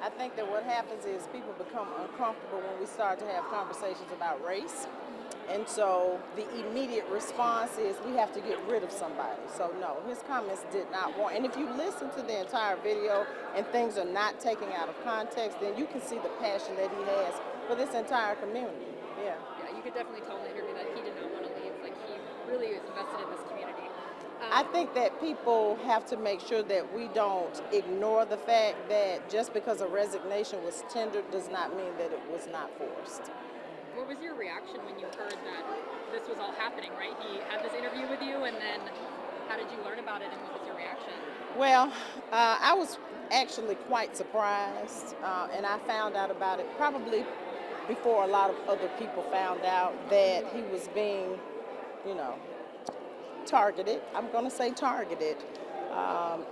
I think that what happens is people become uncomfortable when we start to have conversations about race. And so the immediate response is we have to get rid of somebody. So no, his comments did not warrant. And if you listen to the entire video and things are not taken out of context, then you can see the passion that he has for this entire community. Yeah. Yeah, you could definitely tell in the interview that he did not want to leave. Like, he really is invested in this community. I think that people have to make sure that we don't ignore the fact that just because a resignation was tendered does not mean that it was not forced. What was your reaction when you heard that this was all happening, right? He had this interview with you, and then how did you learn about it, and what was your reaction? Well, I was actually quite surprised, and I found out about it probably before a lot of other people found out that he was being, you know, targeted. I'm going to say targeted.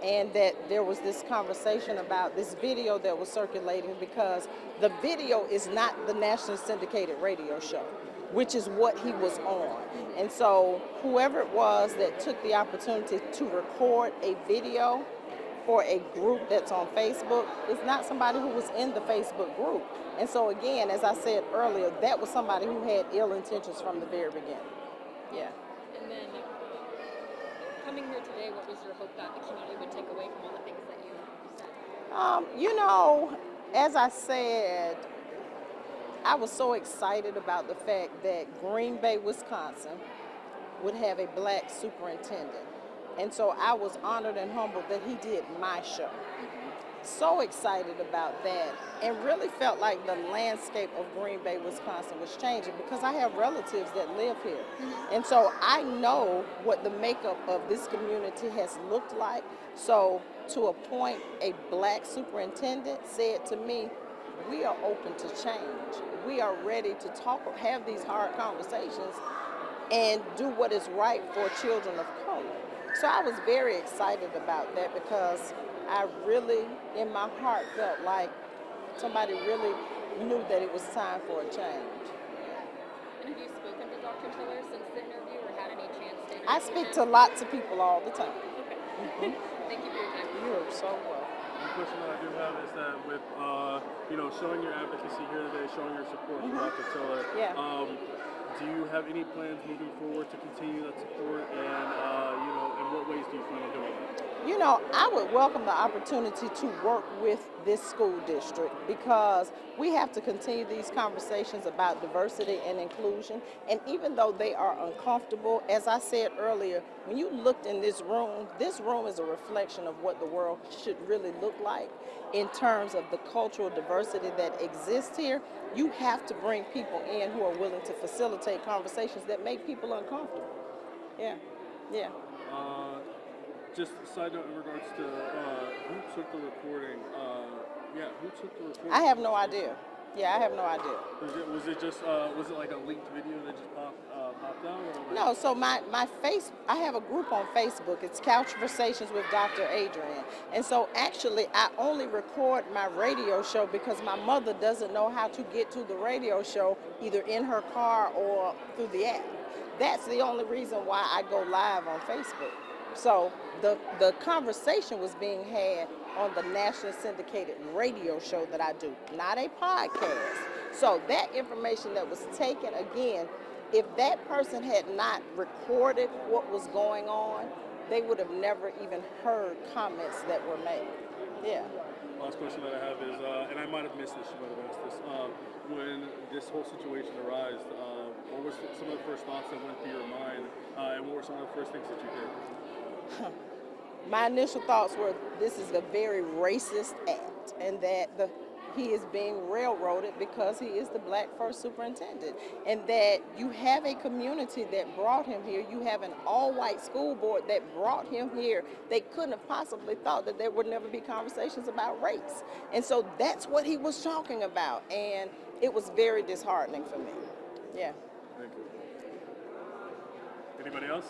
And that there was this conversation about this video that was circulating because the video is not the nationally syndicated radio show, which is what he was on. And so whoever it was that took the opportunity to record a video for a group that's on Facebook is not somebody who was in the Facebook group. And so again, as I said earlier, that was somebody who had ill intentions from the very beginning. Yeah. And then coming here today, what was your hope that the community would take away from all the things that you said? You know, as I said, I was so excited about the fact that Greenbay, Wisconsin would have a black superintendent. And so I was honored and humbled that he did my show. So excited about that, and really felt like the landscape of Greenbay, Wisconsin was changing because I have relatives that live here. And so I know what the makeup of this community has looked like. So to appoint a black superintendent said to me, we are open to change. We are ready to talk, have these hard conversations and do what is right for children of color. So I was very excited about that because I really, in my heart, felt like somebody really knew that it was time for a change. And have you spoken to Dr. Tiller since the interview, or had any chance to interview I speak him? to lots of people all the time. Okay. Thank you for your time. You're so welcome. One question that I do have is that with, showing your advocacy here today, showing your support for Dr. Tiller, Yeah. do you have any plans moving forward to continue that support, and, in what ways do you plan on doing that? You know, I would welcome the opportunity to work with this school district because we have to continue these conversations about diversity and inclusion. And even though they are uncomfortable, as I said earlier, when you looked in this room is a reflection of what the world should really look like in terms of the cultural diversity that exists here. You have to bring people in who are willing to facilitate conversations that make people uncomfortable. Yeah, yeah. Just a side note in regards to who took the recording. Who took the recording? I have no idea. Yeah, I have no idea. Was it like a leaked video that just popped out? Or No, so I have a group on Facebook. It's Couch Conversations with Dr. Adrienne. And so actually I only record my radio show because my mother doesn't know how to get to the radio show either in her car or through the app. That's the only reason why I go live on Facebook. So the conversation was being had on the nationally syndicated radio show that I do, not a podcast. So that information that was taken, again, if that person had not recorded what was going on, they would have never even heard comments that were made. Yeah. Last question that I have is, and I might have missed this, you might have asked this, when this whole situation arose, what were some of the first thoughts that went through your mind, and what were some of the first things that you did? My initial thoughts were this is a very racist act and that he is being railroaded because he is the black first superintendent, and that you have a community that brought him here. You have an all-white school board that brought him here. They couldn't have possibly thought that there would never be conversations about race. And so that's what he was talking about, and it was very disheartening for me. Yeah. Thank you. Anybody else?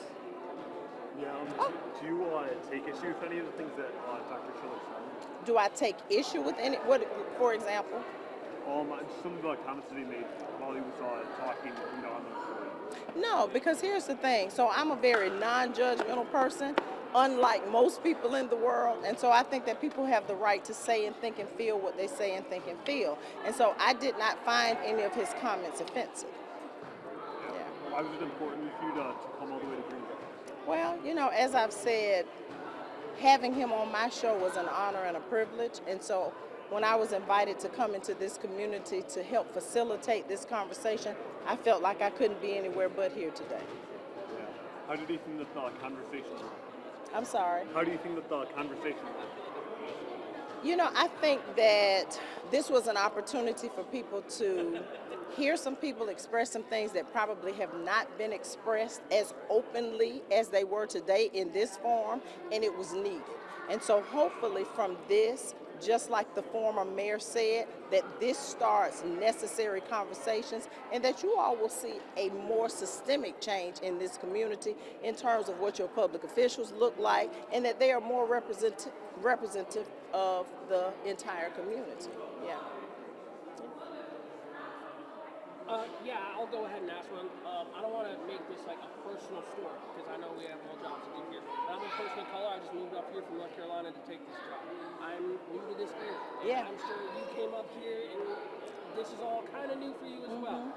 Yeah, do you take issue with any of the things that Dr. Tiller said? Do I take issue with any, what, for example? Some of the comments that he made while he was talking, on the story. No, because here's the thing. So I'm a very non-judgmental person, unlike most people in the world. And so I think that people have the right to say and think and feel what they say and think and feel. And so I did not find any of his comments offensive. Yeah. Why was it important for you to come all the way to Greenbay? Well, you know, as I've said, having him on my show was an honor and a privilege. And so when I was invited to come into this community to help facilitate this conversation, I felt like I couldn't be anywhere but here today. Yeah. How did you think that the conversation went? I'm sorry. How do you think that the conversation went? You know, I think that this was an opportunity for people to hear some people express some things that probably have not been expressed as openly as they were today in this forum, and it was needed. And so hopefully from this, just like the former mayor said, that this starts necessary conversations and that you all will see a more systemic change in this community in terms of what your public officials look like and that they are more representative of the entire community. Yeah. Yeah, I'll go ahead and ask one. I don't want to make this like a personal story because I know we have all jobs to do here. But I'm a person of color. I just moved up here from North Carolina to take this job. I'm new to this area. Yeah. I'm sure you came up here and this is all kind of new for you as well.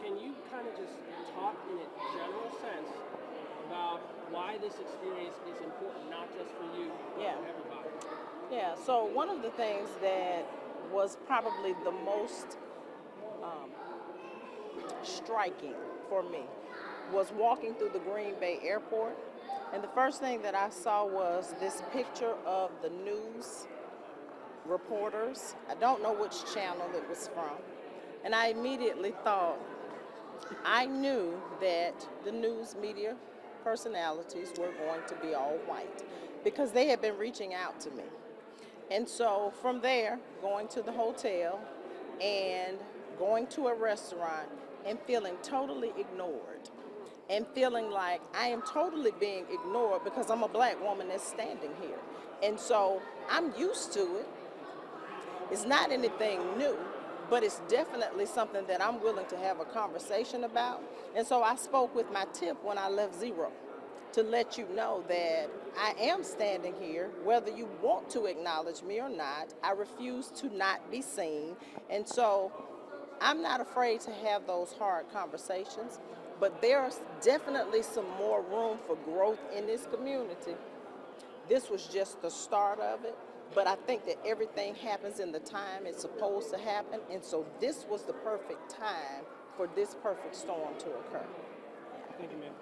Can you kind of just talk in a general sense about why this experience is important, not just for you, but Yeah. for everybody? Yeah, so one of the things that was probably the most striking for me was walking through the Greenbay airport, and the first thing that I saw was this picture of the news reporters. I don't know which channel it was from, and I immediately thought, I knew that the news media personalities were going to be all white because they had been reaching out to me. And so from there, going to the hotel and going to a restaurant and feeling totally ignored and feeling like I am totally being ignored because I'm a black woman that's standing here. And so I'm used to it. It's not anything new, but it's definitely something that I'm willing to have a conversation about. And so I spoke with my tip when I left Zero to let you know that I am standing here, whether you want to acknowledge me or not. I refuse to not be seen. And so I'm not afraid to have those hard conversations, but there's definitely some more room for growth in this community. This was just the start of it, but I think that everything happens in the time it's supposed to happen, and so this was the perfect time for this perfect storm to occur. Thank you, ma'am.